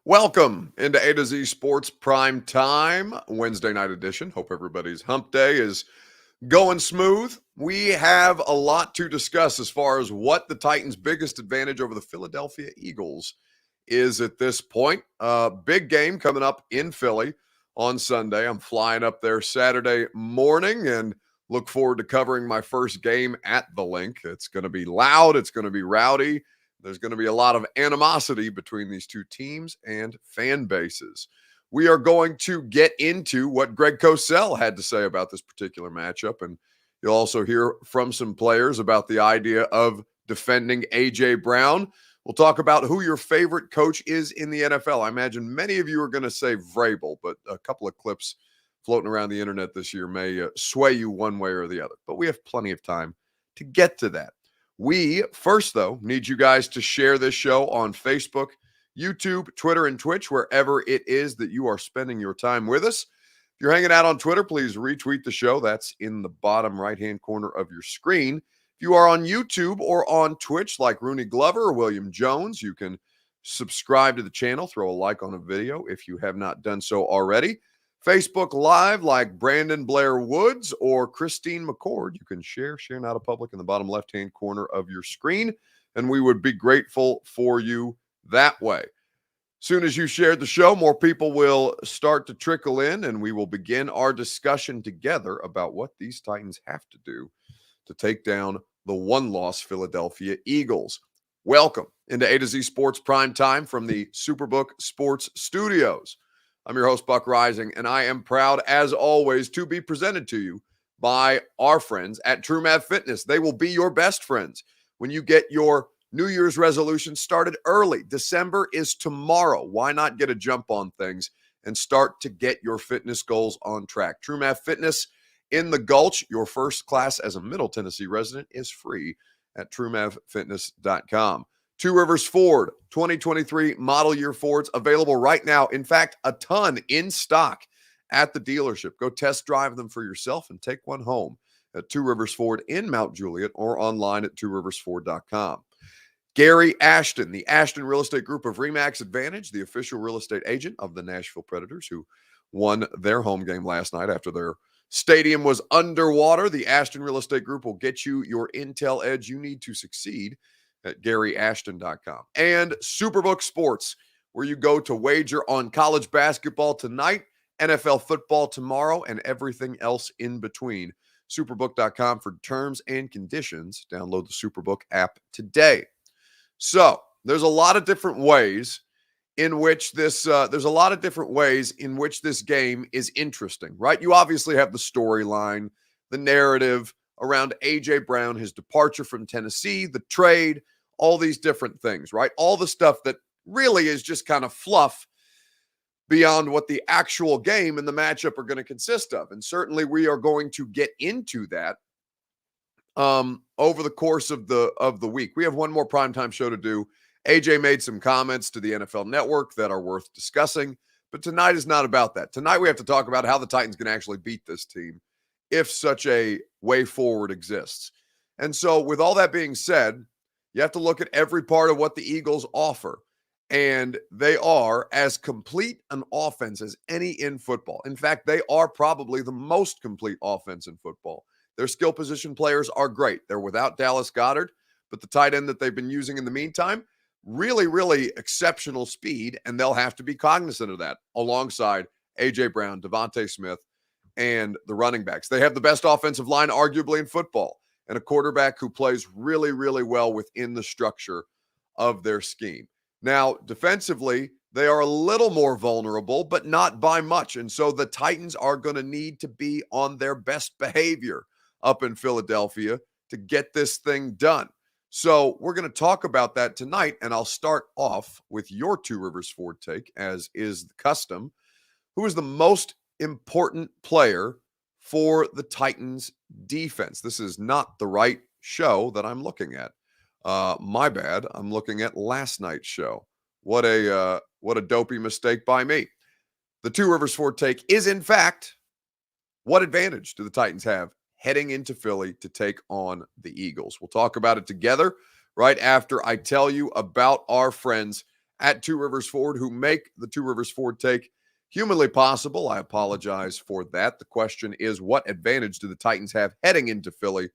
Welcome into A to Z Sports Prime Time, Wednesday night edition. Hope everybody's hump day is going smooth. We have a lot to discuss as far as what the Titans' biggest advantage over the Philadelphia Eagles is at this point. Big game coming up in Philly on Sunday. I'm flying up there Saturday morning and look forward to covering my first game at the Link. It's going to be loud. It's going to be rowdy. There's going to be a lot of animosity between these two teams and fan bases. We are going to get into what Greg Cosell had to say about this particular matchup, and you'll also hear from some players about the idea of defending A.J. Brown. We'll talk about who your favorite coach is in the NFL. I imagine many of you are going to say Vrabel, but a couple of clips floating around the internet this year may sway you one way or the other. But we have plenty of time to get to that. We first, though, need you guys to share this show on Facebook, YouTube, Twitter, and Twitch, wherever it is that you are spending your time with us. If you're hanging out on Twitter, please retweet the show. That's in the bottom right-hand corner of your screen. If you are on YouTube or on Twitch like Rooney Glover or William Jones, you can subscribe to the channel, throw a like on a video if you have not done so already. Facebook Live like Brandon Blair Woods or Christine McCord. You can share Not a Public in the bottom left-hand corner of your screen, and we would be grateful for you that way. Soon as you shared the show, more people will start to trickle in, and we will begin our discussion together about what these Titans have to do to take down the one-loss Philadelphia Eagles. Welcome into A to Z Sports Prime Time from the Superbook Sports Studios. I'm your host, Buck Rising, and I am proud, as always, to be presented to you by our friends at TrueMath Fitness. They will be your best friends when you get your New Year's resolution started early. December is tomorrow. Why not get a jump on things and start to get your fitness goals on track? TrueMath Fitness in the Gulch. Your first class as a Middle Tennessee resident is free at TrueMathFitness.com. Two Rivers Ford 2023 model year Fords available right now. In fact, a ton in stock at the dealership. Go test drive them for yourself and take one home at Two Rivers Ford in Mount Juliet or online at tworiversford.com. Gary Ashton, the Ashton Real Estate Group of RE/MAX Advantage, the official real estate agent of the Nashville Predators, who won their home game last night after their stadium was underwater. The Ashton Real Estate Group will get you your intel edge you need to succeed at GaryAshton.com. And Superbook Sports, where you go to wager on college basketball tonight, NFL football tomorrow, and everything else in between. Superbook.com for terms and conditions. Download the Superbook app today. So there's a lot of different ways in which this game is interesting, right? You obviously have the storyline, the narrative around A.J. Brown, his departure from Tennessee, the trade, all these different things, right? All the stuff that really is just kind of fluff beyond what the actual game and the matchup are going to consist of. And certainly we are going to get into that over the course of the week. We have one more primetime show to do. AJ made some comments to the NFL Network that are worth discussing, but tonight is not about that. Tonight we have to talk about how the Titans can actually beat this team if such a way forward exists. And so with all that being said, you have to look at every part of what the Eagles offer. And they are as complete an offense as any in football. In fact, they are probably the most complete offense in football. Their skill position players are great. They're without Dallas Goedert, but the tight end that they've been using in the meantime, really, really exceptional speed, and they'll have to be cognizant of that alongside A.J. Brown, Devontae Smith, and the running backs. They have the best offensive line arguably in football and a quarterback who plays really, really well within the structure of their scheme. Now, defensively, they are a little more vulnerable, but not by much. And so the Titans are going to need to be on their best behavior up in Philadelphia to get this thing done. So we're going to talk about that tonight, and I'll start off with your Two Rivers Ford take, as is the custom. Who is the most important player for the Titans defense? This is not the right show that I'm looking at. My bad. I'm looking at last night's show. What a dopey mistake by me. The Two Rivers Ford take is, in fact, what advantage do the Titans have heading into Philly to take on the Eagles? We'll talk about it together right after I tell you about our friends at Two Rivers Ford who make the Two Rivers Ford take humanly possible. I apologize for that. The question is, what advantage do the Titans have heading into Philly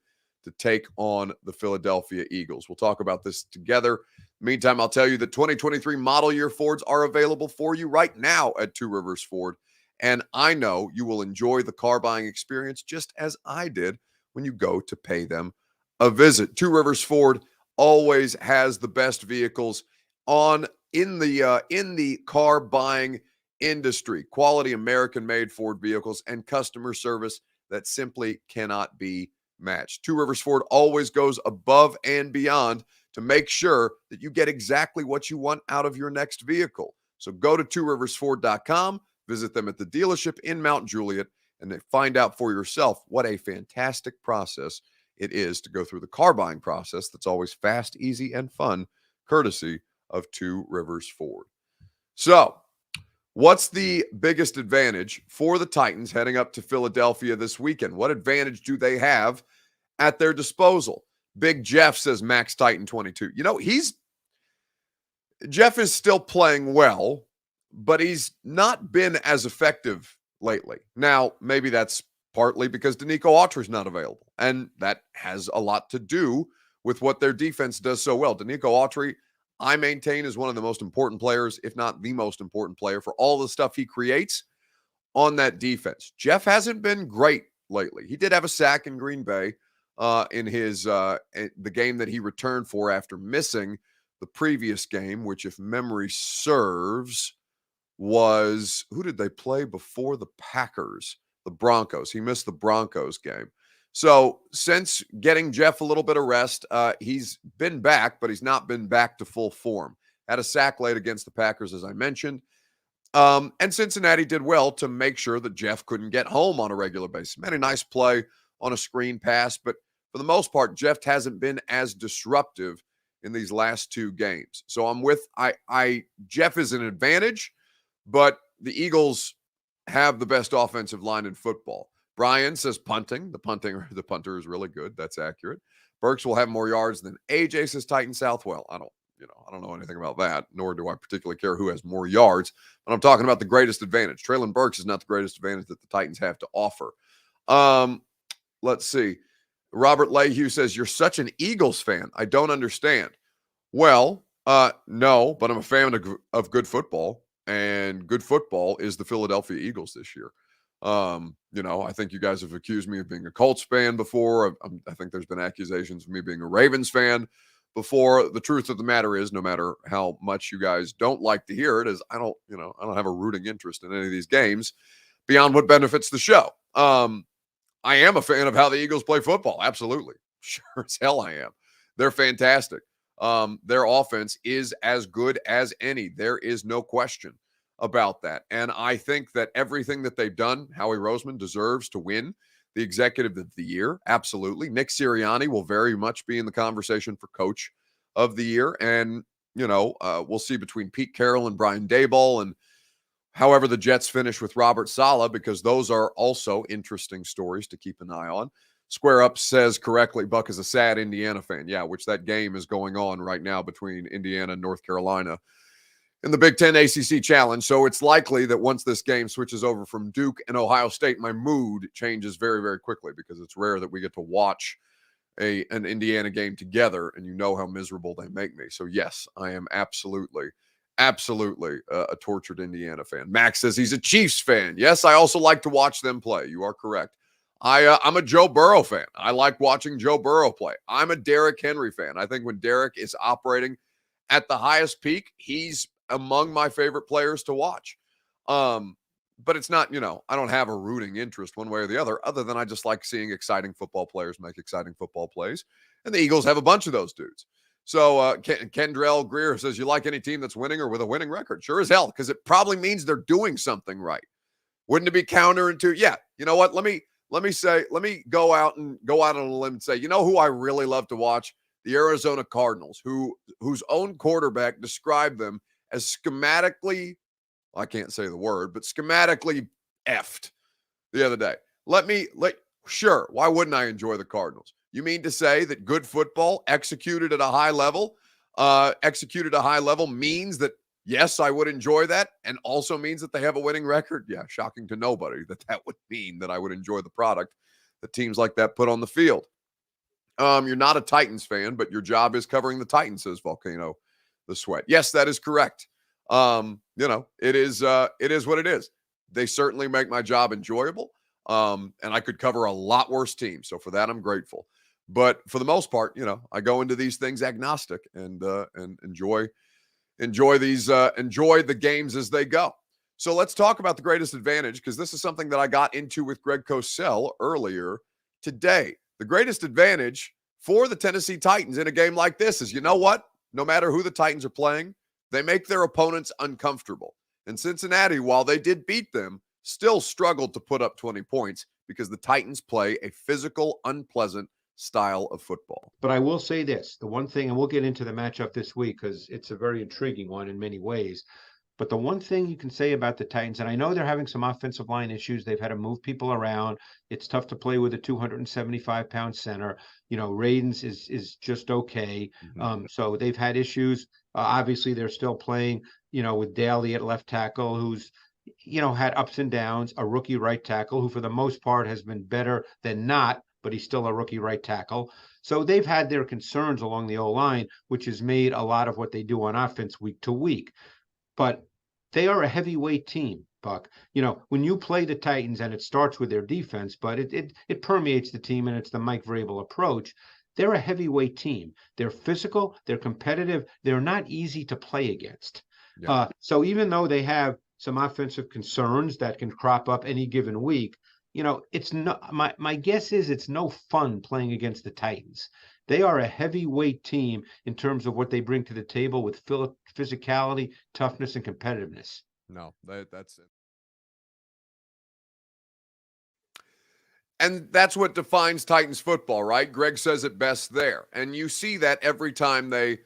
to take on the Philadelphia Eagles? We'll talk about this together. Meantime, I'll tell you that 2023 model year Fords are available for you right now at Two Rivers Ford. And I know you will enjoy the car buying experience just as I did when you go to pay them a visit. Two Rivers Ford always has the best vehicles in the car buying industry. Quality American-made Ford vehicles and customer service that simply cannot be matched. Two Rivers Ford always goes above and beyond to make sure that you get exactly what you want out of your next vehicle. So go to tworiversford.com, visit them at the dealership in Mount Juliet, and find out for yourself what a fantastic process it is to go through the car buying process that's always fast, easy, and fun, courtesy of Two Rivers Ford. So, what's the biggest advantage for the Titans heading up to Philadelphia this weekend? What advantage do they have at their disposal? Big Jeff says Max Titan 22. You know, Jeff is still playing well, but he's not been as effective lately. Now, maybe that's partly because Danico Autry's not available, and that has a lot to do with what their defense does so well. Danico Autry, I maintain, is one of the most important players, if not the most important player, for all the stuff he creates on that defense. Jeff hasn't been great lately. He did have a sack in Green Bay in the game that he returned for after missing the previous game, which, if memory serves, was, who did they play before the Packers? The Broncos. He missed the Broncos game. So since getting Jeff a little bit of rest, he's been back, but he's not been back to full form. Had a sack late against the Packers, as I mentioned. And Cincinnati did well to make sure that Jeff couldn't get home on a regular basis. Made a nice play on a screen pass, but for the most part, Jeff hasn't been as disruptive in these last two games. So I'm with Jeff is an advantage, but the Eagles have the best offensive line in football. Brian says punting. The punter is really good. That's accurate. Burks will have more yards than AJ, says Titan Southwell. I don't know anything about that, nor do I particularly care who has more yards. But I'm talking about the greatest advantage. Treylon Burks is not the greatest advantage that the Titans have to offer. Let's see. Robert Lehue says, you're such an Eagles fan. I don't understand. Well, no, but I'm a fan of good football, and good football is the Philadelphia Eagles this year. I think you guys have accused me of being a Colts fan before. I think there's been accusations of me being a Ravens fan before. The truth of the matter is, no matter how much you guys don't like to hear it, is I don't have a rooting interest in any of these games beyond what benefits the show. I am a fan of how the Eagles play football. Absolutely. Sure as hell I am. They're fantastic. Their offense is as good as any. There is no question about that. And I think that everything that they've done, Howie Roseman deserves to win the Executive of the Year. Absolutely. Nick Sirianni will very much be in the conversation for Coach of the Year. And, we'll see between Pete Carroll and Brian Daboll and however the Jets finish with Robert Saleh, because those are also interesting stories to keep an eye on. Square Up says correctly, Buck is a sad Indiana fan. Yeah, which that game is going on right now between Indiana and North Carolina in the Big Ten ACC Challenge. So it's likely that once this game switches over from Duke and Ohio State, my mood changes very, very quickly, because it's rare that we get to watch an Indiana game together, and you know how miserable they make me. So yes, I am absolutely a tortured Indiana fan. Max says he's a Chiefs fan. Yes, I also like to watch them play. You are correct. I'm a Joe Burrow fan. I like watching Joe Burrow play. I'm a Derrick Henry fan. I think when Derrick is operating at the highest peak, he's among my favorite players to watch. But it's not, I don't have a rooting interest one way or the other than I just like seeing exciting football players make exciting football plays. And the Eagles have a bunch of those dudes. So Kendrell Greer says, you like any team that's winning or with a winning record? Sure as hell, because it probably means they're doing something right. Wouldn't it be counterintuitive? Yeah. You know what? Let me go out on a limb and say, you know who I really love to watch? The Arizona Cardinals, whose own quarterback described them as schematically, I can't say the word, but schematically effed the other day. Sure, why wouldn't I enjoy the Cardinals? You mean to say that good football executed at a high level means that Yes, I would enjoy that, and also means that they have a winning record. Yeah, shocking to nobody that would mean that I would enjoy the product that teams like that put on the field. You're not a Titans fan, but your job is covering the Titans, says Volcano the Sweat. Yes, that is correct. It is what it is. They certainly make my job enjoyable. And I could cover a lot worse teams. So for that, I'm grateful. But for the most part, I go into these things agnostic and enjoy the games as they go. So let's talk about the greatest advantage, because this is something that I got into with Greg Cosell earlier today. The greatest advantage for the Tennessee Titans in a game like this is, you know what? No matter who the Titans are playing, they make their opponents uncomfortable. And Cincinnati, while they did beat them, still struggled to put up 20 points because the Titans play a physical, unpleasant style of football. But I will say this, the one thing, and we'll get into the matchup this week because it's a very intriguing one in many ways. But the one thing you can say about the Titans, and I know they're having some offensive line issues. They've had to move people around. It's tough to play with a 275-pound center. Radens is just okay. So they've had issues. Obviously, they're still playing, with Daly at left tackle, who's, had ups and downs. A rookie right tackle who, for the most part, has been better than not, but he's still a rookie right tackle. So they've had their concerns along the O-line, which has made a lot of what they do on offense week to week. But they are a heavyweight team, Buck. When you play the Titans, and it starts with their defense, but it permeates the team, and it's the Mike Vrabel approach. They're a heavyweight team. They're physical. They're competitive. They're not easy to play against. Yeah. So even though they have some offensive concerns that can crop up any given week, it's not. My guess is it's no fun playing against the Titans. They are a heavyweight team in terms of what they bring to the table with physicality, toughness, and competitiveness. No, that's it. And that's what defines Titans football, right? Greg says it best there. And you see that every time they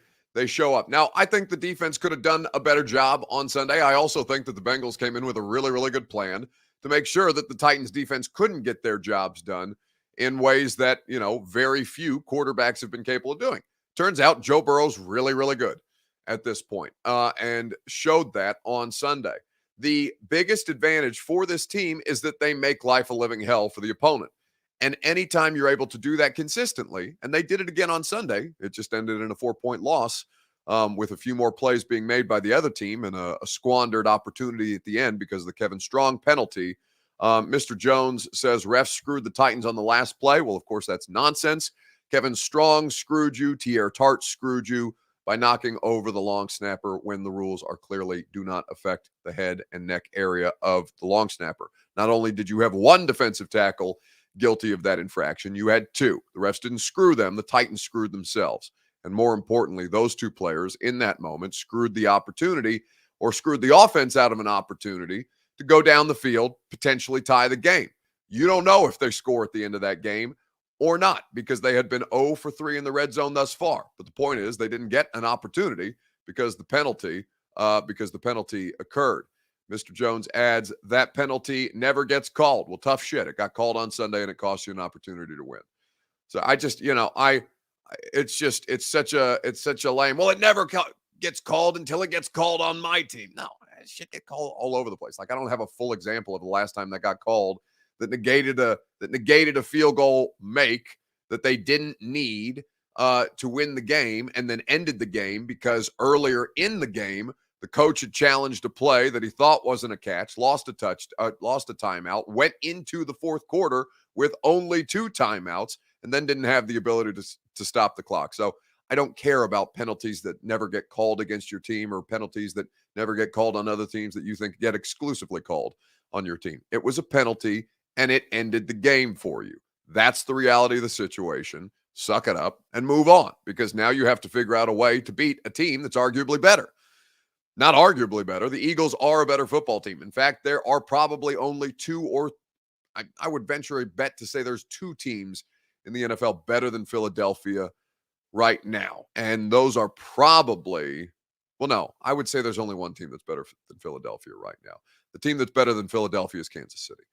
show up. Now, I think the defense could have done a better job on Sunday. I also think that the Bengals came in with a really, really good plan to make sure that the Titans defense couldn't get their jobs done in ways that, very few quarterbacks have been capable of doing. Turns out Joe Burrow's really, really good at this point, and showed that on Sunday. The biggest advantage for this team is that they make life a living hell for the opponent. And anytime you're able to do that consistently, and they did it again on Sunday, it just ended in a 4-point loss, with a few more plays being made by the other team and a squandered opportunity at the end because of the Kevin Strong penalty. Mr. Jones says refs screwed the Titans on the last play. Well, of course, that's nonsense. Kevin Strong screwed you. Tierre Tart screwed you by knocking over the long snapper when the rules are clearly do not affect the head and neck area of the long snapper. Not only did you have one defensive tackle guilty of that infraction, you had two. The refs didn't screw them. The Titans screwed themselves. And more importantly, those two players in that moment screwed the opportunity, or screwed the offense out of an opportunity to go down the field, potentially tie the game. You don't know if they score at the end of that game or not, because they had been 0 for 3 in the red zone thus far. But the point is, they didn't get an opportunity because the penalty occurred. Mr. Jones adds, that penalty never gets called. Well, tough shit. It got called on Sunday, and it cost you an opportunity to win. So I just, it's such a lame. Well, it never gets called until it gets called on my team. No, shit get called all over the place. Like, I don't have a full example of the last time that got called that negated a field goal make that they didn't need to win the game, and then ended the game because earlier in the game the coach had challenged a play that he thought wasn't a catch, lost a timeout, went into the fourth quarter with only 2 timeouts, and then didn't have the ability to stop the clock. So I don't care about penalties that never get called against your team, or penalties that never get called on other teams that you think get exclusively called on your team. It was a penalty, and it ended the game for you. That's the reality of the situation. Suck it up and move on, because now you have to figure out a way to beat a team that's arguably better. Not arguably better. The Eagles are a better football team. In fact, there are probably only 2, or I would venture a bet to say there's 2 teams in the NFL better than Philadelphia right now. And those are probably, well, no, I would say there's only one team that's better than Philadelphia right now. The team that's better than Philadelphia is Kansas City.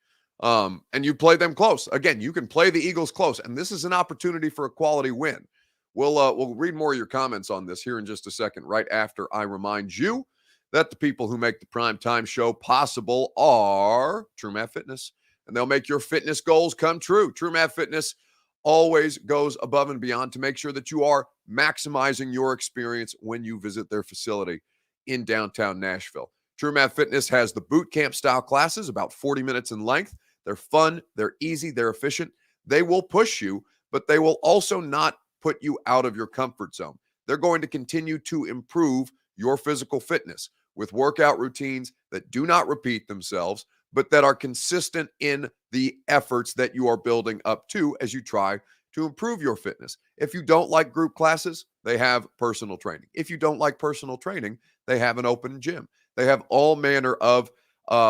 And you play them close. Again, you can play the Eagles close, and this is an opportunity for a quality win. We'll read more of your comments on this here in just a second, right after I remind you that the people who make the Primetime Show possible are TrueMath Fitness, and they'll make your fitness goals come true. TrueMath Fitness always goes above and beyond to make sure that you are maximizing your experience when you visit their facility in downtown Nashville. TrueMath Fitness has the boot camp style classes, about 40 minutes in length. They're fun, they're easy, they're efficient. They will push you, but they will also not put you out of your comfort zone. They're going to continue to improve your physical fitness with workout routines that do not repeat themselves, but that are consistent in the efforts that you are building up to as you try to improve your fitness. If you don't like group classes, they have personal training. If you don't like personal training, they have an open gym. They have all manner of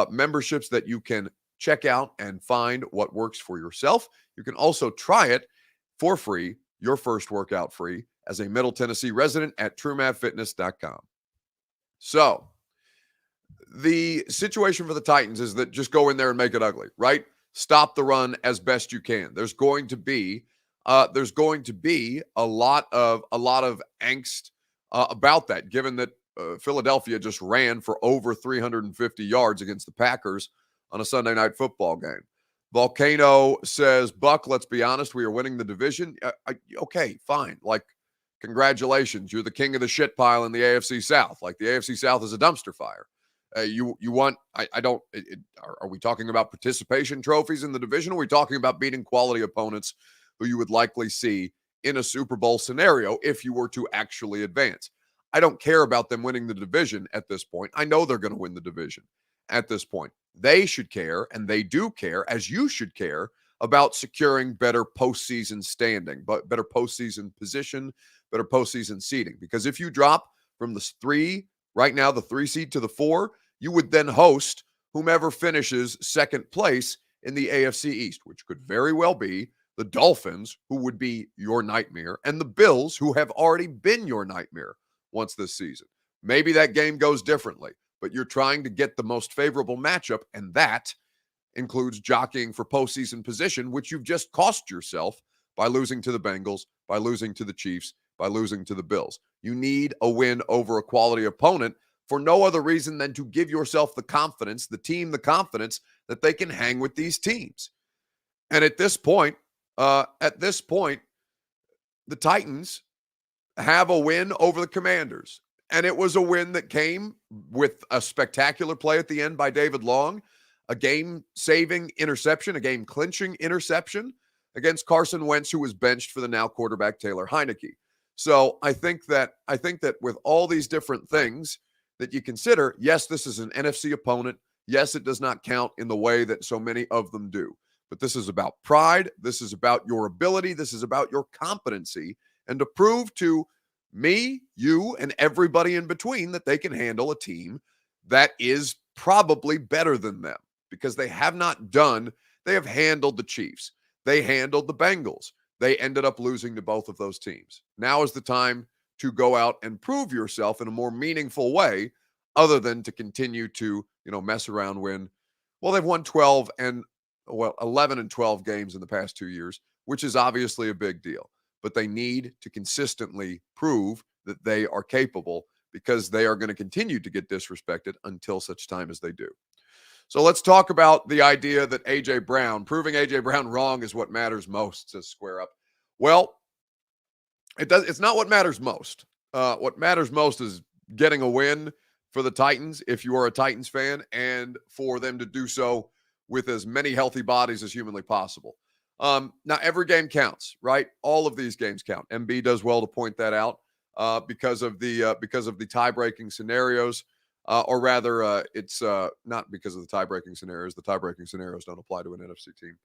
memberships that you can check out and find what works for yourself. You can also try it for free, your first workout free, as a Middle Tennessee resident at TrueMathFitness.com. So, the situation for the Titans is that just go in there and make it ugly, right? Stop the run as best you can. There's going to be a lot of angst about that, given that Philadelphia just ran for over 350 yards against the Packers on a Sunday night football game. Volcano says, Buck, let's be honest, we are winning the division. Okay, fine. Like, congratulations. You're the king of the shit pile in the AFC South. Like, the AFC South is a dumpster fire. You want, are we talking about participation trophies in the division? Or are we talking about beating quality opponents who you would likely see in a Super Bowl scenario if you were to actually advance? I don't care about them winning the division at this point. I know they're going to win the division at this point. They should care, and they do care, as you should care, about securing better postseason standing, but better postseason position, better postseason seeding. Because if you drop from the 3 seed to the 4, you would then host whomever finishes second place in the AFC East, which could very well be the Dolphins, who would be your nightmare, and the Bills, who have already been your nightmare once this season. Maybe that game goes differently, but you're trying to get the most favorable matchup, and that includes jockeying for postseason position, which you've just cost yourself by losing to the Bengals, by losing to the Chiefs, by losing to the Bills. You need a win over a quality opponent for no other reason than to give yourself the confidence, the team the confidence that they can hang with these teams. And at this point, the Titans have a win over the Commanders. And it was a win that came with a spectacular play at the end by David Long, a game-saving interception, a game-clinching interception against Carson Wentz, who was benched for the now quarterback Taylor Heineke. So I think that with all these different things that you consider, yes, this is an NFC opponent. Yes, it does not count in the way that so many of them do. But this is about pride. This is about your ability. This is about your competency. And to prove to me, you, and everybody in between that they can handle a team that is probably better than them, because they have handled the Chiefs. They handled the Bengals. They ended up losing to both of those teams. Now is the time to go out and prove yourself in a more meaningful way, other than to continue to, mess around when, they've won 11 and 12 games in the past 2 years, which is obviously a big deal. But they need to consistently prove that they are capable, because they are going to continue to get disrespected until such time as they do. So let's talk about the idea that proving A.J. Brown wrong is what matters most, says Square Up. Well, it's not what matters most. What matters most is getting a win for the Titans, if you are a Titans fan, and for them to do so with as many healthy bodies as humanly possible. Now, every game counts, right? All of these games count. MB does well to point that out because of the tie-breaking scenarios, or rather, it's not because of the tie-breaking scenarios. The tie-breaking scenarios don't apply to an NFC team.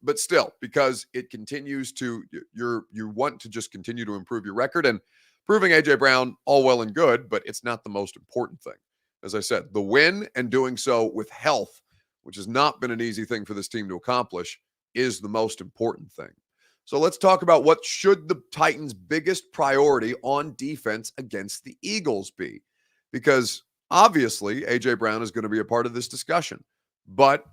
But still, because it continues to, you want to just continue to improve your record, and proving A.J. Brown, all well and good, but it's not the most important thing. As I said, the win, and doing so with health, which has not been an easy thing for this team to accomplish, is the most important thing. So let's talk about what should the Titans' biggest priority on defense against the Eagles be? Because obviously A.J. Brown is going to be a part of this discussion. But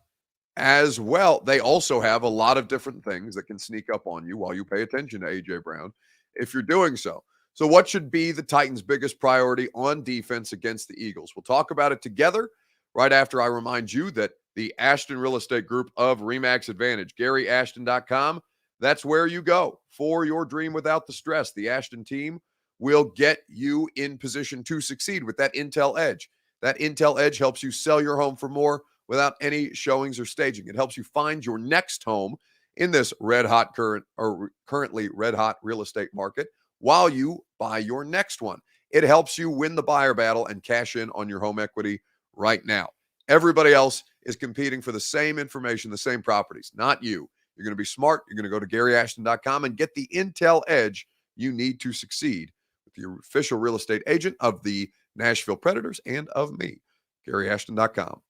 as well, they also have a lot of different things that can sneak up on you while you pay attention to A.J. Brown if you're doing so. So what should be the Titans' biggest priority on defense against the Eagles? We'll talk about it together right after I remind you that the Ashton Real Estate Group of RE/MAX Advantage, GaryAshton.com, that's where you go for your dream without the stress. The Ashton team will get you in position to succeed with that Intel Edge. That Intel Edge helps you sell your home for more without any showings or staging. It helps you find your next home in this currently red hot real estate market while you buy your next one. It helps you win the buyer battle and cash in on your home equity right now. Everybody else is competing for the same information, the same properties, not you. You're going to be smart. You're going to go to GaryAshton.com and get the Intel Edge you need to succeed with the official real estate agent of the Nashville Predators and of me, GaryAshton.com.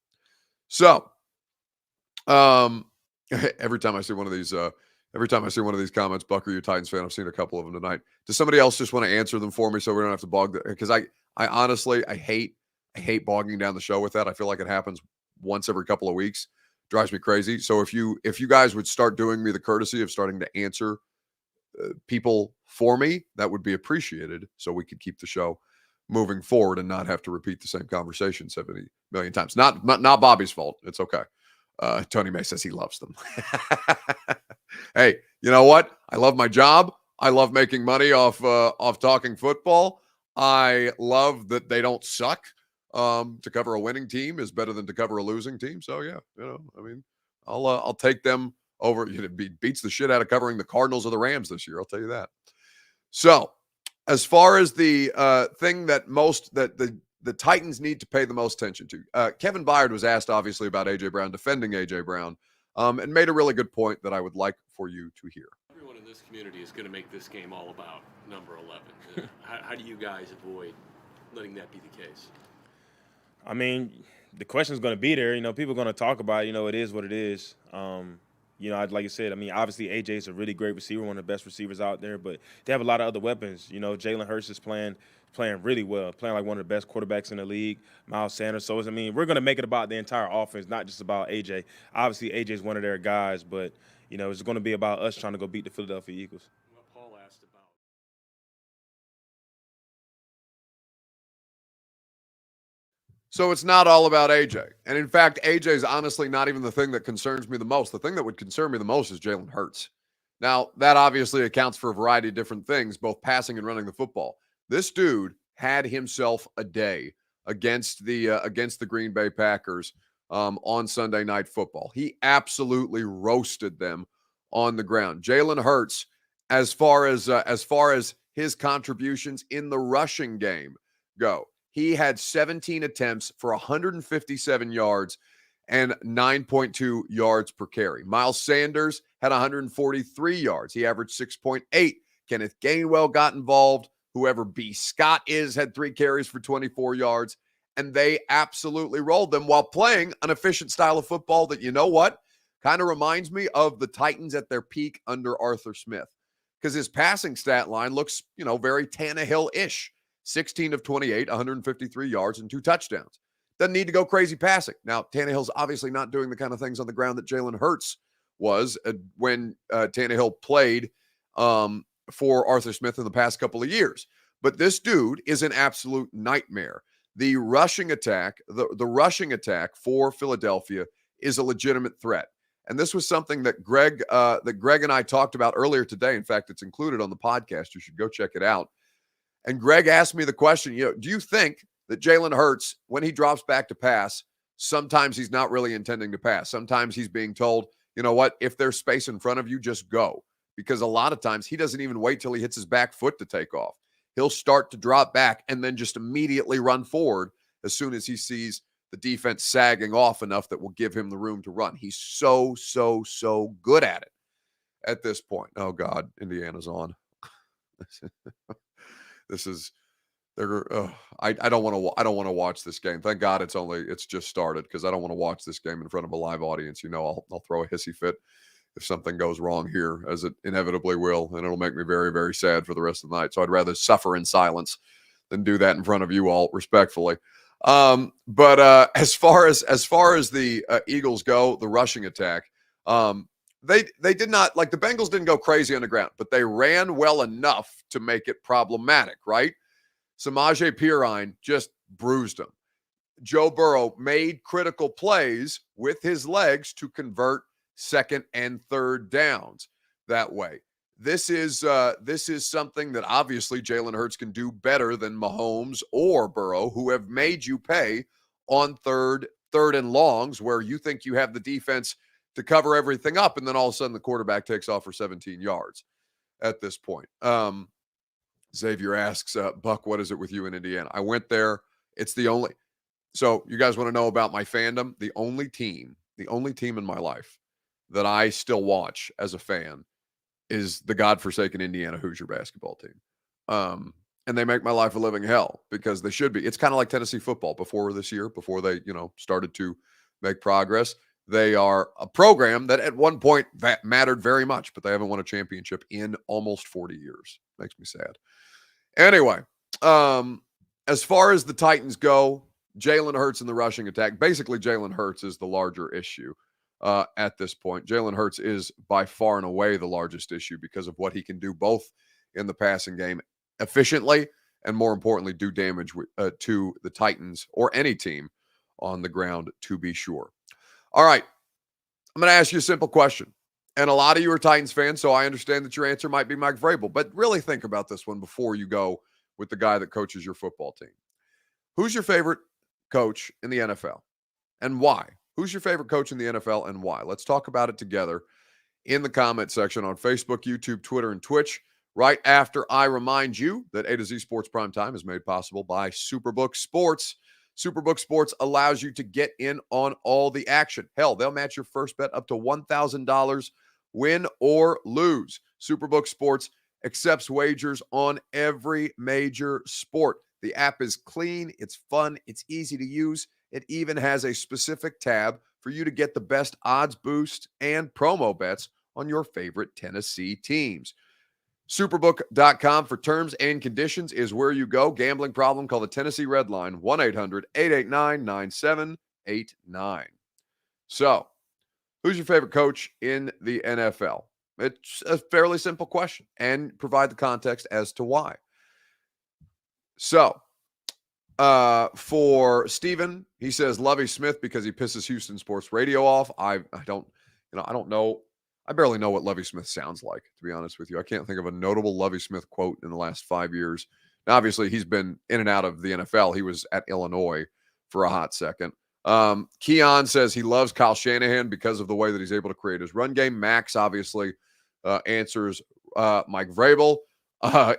So, every time I see one of these comments, Buck, are you a Titans fan? I've seen a couple of them tonight. Does somebody else just want to answer them for me so we don't have to bog the, because I honestly, I hate bogging down the show with that. I feel like it happens once every couple of weeks. Drives me crazy. So if you guys would start doing me the courtesy of starting to answer people for me, that would be appreciated so we could keep the show moving forward and not have to repeat the same conversation 70 million times. Not Bobby's fault. It's okay. Tony May says he loves them. Hey, you know what? I love my job. I love making money off talking football. I love that they don't suck. To cover a winning team is better than to cover a losing team. So yeah, I mean, I'll take them over. It beats the shit out of covering the Cardinals or the Rams this year. I'll tell you that. So, as far as the thing that the Titans need to pay the most attention to, Kevin Byard was asked obviously about A.J. Brown, defending A.J. Brown, and made a really good point that I would like for you to hear. Everyone in this community is going to make this game all about number 11. How do you guys avoid letting that be the case? I mean, the question's going to be there. People are going to talk about it. It is what it is. Like I said, I mean, obviously AJ is a really great receiver, one of the best receivers out there, but they have a lot of other weapons. Jalen Hurts is playing really well, playing like one of the best quarterbacks in the league, Miles Sanders. So, I mean, we're going to make it about the entire offense, not just about AJ. Obviously, AJ is one of their guys, but, it's going to be about us trying to go beat the Philadelphia Eagles. What Paul asked about. So it's not all about AJ. And in fact, AJ is honestly not even the thing that concerns me the most. The thing that would concern me the most is Jalen Hurts. Now, that obviously accounts for a variety of different things, both passing and running the football. This dude had himself a day against the Green Bay Packers on Sunday Night Football. He absolutely roasted them on the ground. Jalen Hurts, as far as his contributions in the rushing game go, he had 17 attempts for 157 yards and 9.2 yards per carry. Miles Sanders had 143 yards. He averaged 6.8. Kenneth Gainwell got involved. Whoever B. Scott is had 3 carries for 24 yards. And they absolutely rolled them while playing an efficient style of football that, you know what, kind of reminds me of the Titans at their peak under Arthur Smith. Because his passing stat line looks, very Tannehill-ish. 16 of 28, 153 yards, and 2 touchdowns. Doesn't need to go crazy passing. Now, Tannehill's obviously not doing the kind of things on the ground that Jalen Hurts was when Tannehill played for Arthur Smith in the past couple of years. But this dude is an absolute nightmare. The rushing attack, the rushing attack for Philadelphia is a legitimate threat. And this was something that Greg and I talked about earlier today. In fact, it's included on the podcast. You should go check it out. And Greg asked me the question, do you think that Jalen Hurts, when he drops back to pass, sometimes he's not really intending to pass? Sometimes he's being told, you know what, if there's space in front of you, just go. Because a lot of times he doesn't even wait till he hits his back foot to take off. He'll start to drop back and then just immediately run forward as soon as he sees the defense sagging off enough that will give him the room to run. He's so good at it at this point. Oh, God, Indiana's on. I don't want to watch this game. Thank God it's just started, because I don't want to watch this game in front of a live audience. I'll throw a hissy fit if something goes wrong here, as it inevitably will, and it'll make me very, very sad for the rest of the night. So I'd rather suffer in silence than do that in front of you all, respectfully. But as far as the Eagles go, the rushing attack, they did not, like, the Bengals didn't go crazy on the ground, but they ran well enough to make it problematic, right? Samaje Perine just bruised him. Joe Burrow made critical plays with his legs to convert second and third downs that way. This is something that obviously Jalen Hurts can do better than Mahomes or Burrow, who have made you pay on third and longs where you think you have the defense to cover everything up, and then all of a sudden the quarterback takes off for 17 yards at this point. Xavier asks, Buck, what is it with you in Indiana? I went there. It's the only. So you guys want to know about my fandom? The only team in my life that I still watch as a fan is the godforsaken Indiana Hoosier basketball team. And they make my life a living hell because they should be. It's kind of like Tennessee football before this year, before they, started to make progress. They are a program that at one point that mattered very much, but they haven't won a championship in almost 40 years. Makes me sad. Anyway, as far as the Titans go, Jalen Hurts in the rushing attack, basically Jalen Hurts is the larger issue at this point. Jalen Hurts is by far and away the largest issue because of what he can do both in the passing game efficiently and, more importantly, do damage to the Titans or any team on the ground, to be sure. All right, I'm going to ask you a simple question. And a lot of you are Titans fans, so I understand that your answer might be Mike Vrabel. But really think about this one before you go with the guy that coaches your football team. Who's your favorite coach in the NFL and why? Who's your favorite coach in the NFL and why? Let's talk about it together in the comment section on Facebook, YouTube, Twitter, and Twitch. Right after I remind you that A to Z Sports Primetime is made possible by Superbook Sports. Superbook Sports allows you to get in on all the action. Hell, they'll match your first bet up to $1,000, win or lose. Superbook Sports accepts wagers on every major sport. The app is clean, it's fun, it's easy to use. It even has a specific tab for you to get the best odds boost and promo bets on your favorite Tennessee teams. Superbook.com for terms and conditions is where you go. Gambling problem? Call the Tennessee Red Line, 1-800-889-9789. So, who's your favorite coach in the NFL? It's a fairly simple question and provide the context as to why. So, for Steven, he says Lovie Smith because he pisses Houston sports radio off. I don't know. I barely know what Lovie Smith sounds like, to be honest with you. I can't think of a notable Lovie Smith quote in the last 5 years. Now, obviously, he's been in and out of the NFL. He was at Illinois for a hot second. Keon says he loves Kyle Shanahan because of the way that he's able to create his run game. Max obviously answers Mike Vrabel.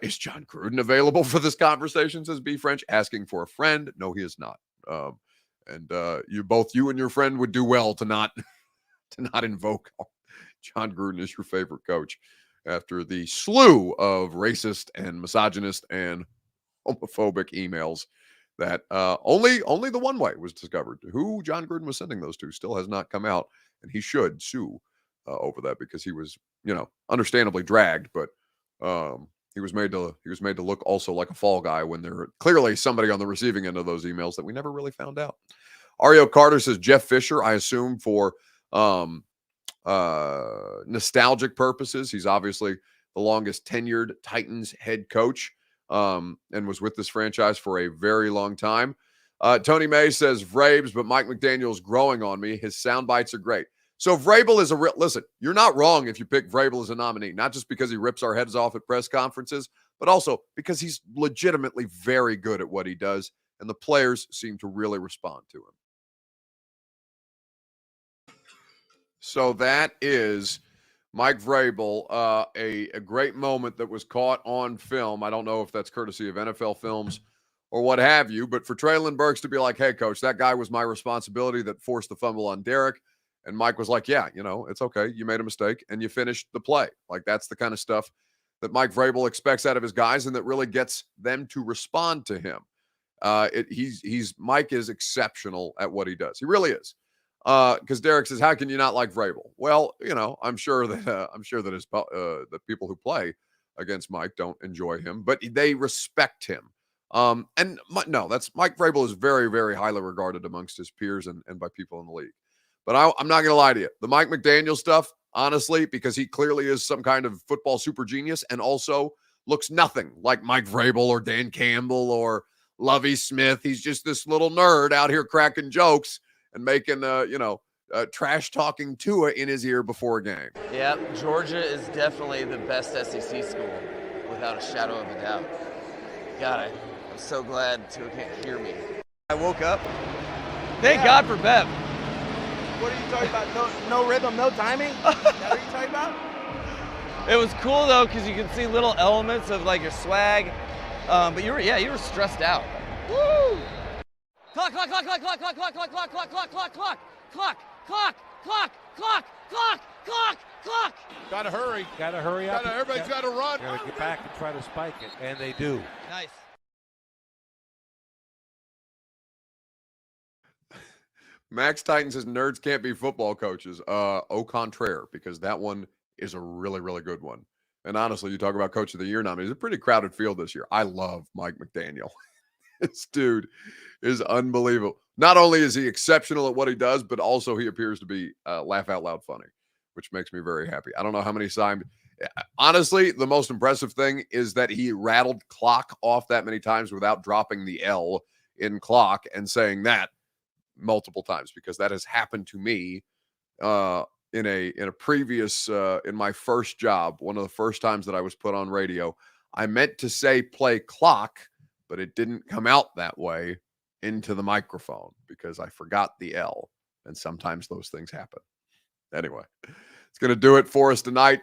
Is John Gruden available for this conversation, says B. French, asking for a friend. No, he is not. You and your friend would do well to not invoke John Gruden as your favorite coach after the slew of racist and misogynist and homophobic emails that only the one way was discovered. Who John Gruden was sending those to still has not come out, and he should sue over that because he was, understandably dragged, but he was made to look also like a fall guy when there clearly somebody on the receiving end of those emails that we never really found out. Ario Carter says Jeff Fisher, I assume for nostalgic purposes. He's obviously the longest tenured Titans head coach and was with this franchise for a very long time. Tony May says Vrabes, but Mike McDaniel's growing on me. His sound bites are great. So Vrabel is listen, you're not wrong if you pick Vrabel as a nominee, not just because he rips our heads off at press conferences, but also because he's legitimately very good at what he does, and the players seem to really respond to him. So that is Mike Vrabel, a great moment that was caught on film. I don't know if that's courtesy of NFL Films or what have you, but for Treylon Burks to be like, hey, coach, that guy was my responsibility that forced the fumble on Derek. And Mike was like, yeah, it's okay. You made a mistake and you finished the play. Like, that's the kind of stuff that Mike Vrabel expects out of his guys and that really gets them to respond to him. Mike is exceptional at what he does. He really is. Because Derek says, how can you not like Vrabel? Well, I'm sure that the people who play against Mike don't enjoy him, but they respect him. Mike Vrabel is very, very highly regarded amongst his peers and by people in the league. But I'm not going to lie to you. The Mike McDaniel stuff, honestly, because he clearly is some kind of football super genius and also looks nothing like Mike Vrabel or Dan Campbell or Lovie Smith. He's just this little nerd out here cracking jokes and making, trash talking Tua in his ear before a game. Yeah, Georgia is definitely the best SEC school, without a shadow of a doubt. God, I'm so glad Tua can't hear me. I woke up. Thank God for Bev. What are you talking about? No rhythm, no timing? Is that what you're talking about? It was cool though, because you can see little elements of like your swag. But you were stressed out. Woo! Clock, clock, clock, clock, clock, clock, clock, clock, clock, clock, clock, clock, clock, clock, clock, clock, clock, clock, clock, clock. Gotta hurry. Gotta hurry up. Everybody's gotta run. Gotta get back and try to spike it, and they do. Nice. Max Titan says nerds can't be football coaches. Au contraire, because that one is a really, really good one. And honestly, you talk about coach of the year nominees, it's a pretty crowded field this year. I love Mike McDaniel. This dude is unbelievable. Not only is he exceptional at what he does, but also he appears to be laugh out loud funny, which makes me very happy. I don't know how many times. Honestly, the most impressive thing is that he rattled clock off that many times without dropping the L in clock and saying that multiple times, because that has happened to me in a previous in my first job. One of the first times that I was put on radio, I meant to say play clock, but it didn't come out that way into the microphone because I forgot the L, and sometimes those things happen. Anyway, it's going to do it for us tonight.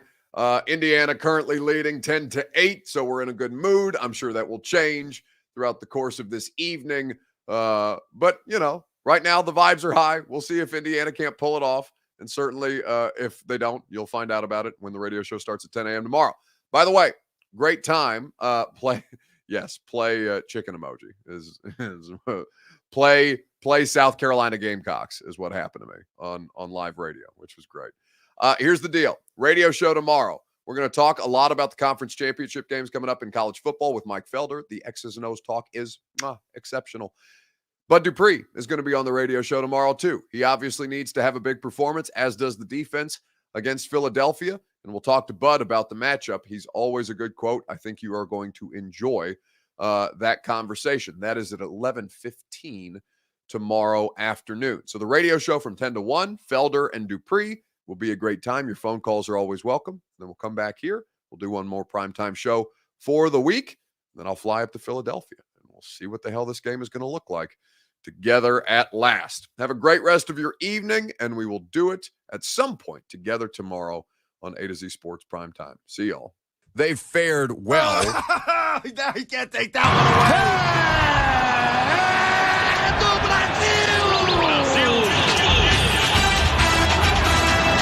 Indiana currently leading 10-8, so we're in a good mood. I'm sure that will change throughout the course of this evening. But, right now the vibes are high. We'll see if Indiana can't pull it off. And certainly if they don't, you'll find out about it when the radio show starts at 10 a.m. tomorrow. By the way, great time. Play chicken emoji. Play South Carolina Gamecocks is what happened to me on live radio, which was great. Here's the deal. Radio show tomorrow. We're going to talk a lot about the conference championship games coming up in college football with Mike Felder. The X's and O's talk is exceptional. Bud Dupree is going to be on the radio show tomorrow, too. He obviously needs to have a big performance, as does the defense against Philadelphia. And we'll talk to Bud about the matchup. He's always a good quote. I think you are going to enjoy that conversation. That is at 11:15 tomorrow afternoon. So the radio show from 10 to 1, Felder and Dupree, will be a great time. Your phone calls are always welcome. Then we'll come back here. We'll do one more primetime show for the week. Then I'll fly up to Philadelphia, and we'll see what the hell this game is going to look like together at last. Have a great rest of your evening, and we will do it at some point together tomorrow on A to Z Sports Primetime. See y'all. They fared well. He can't take that one away.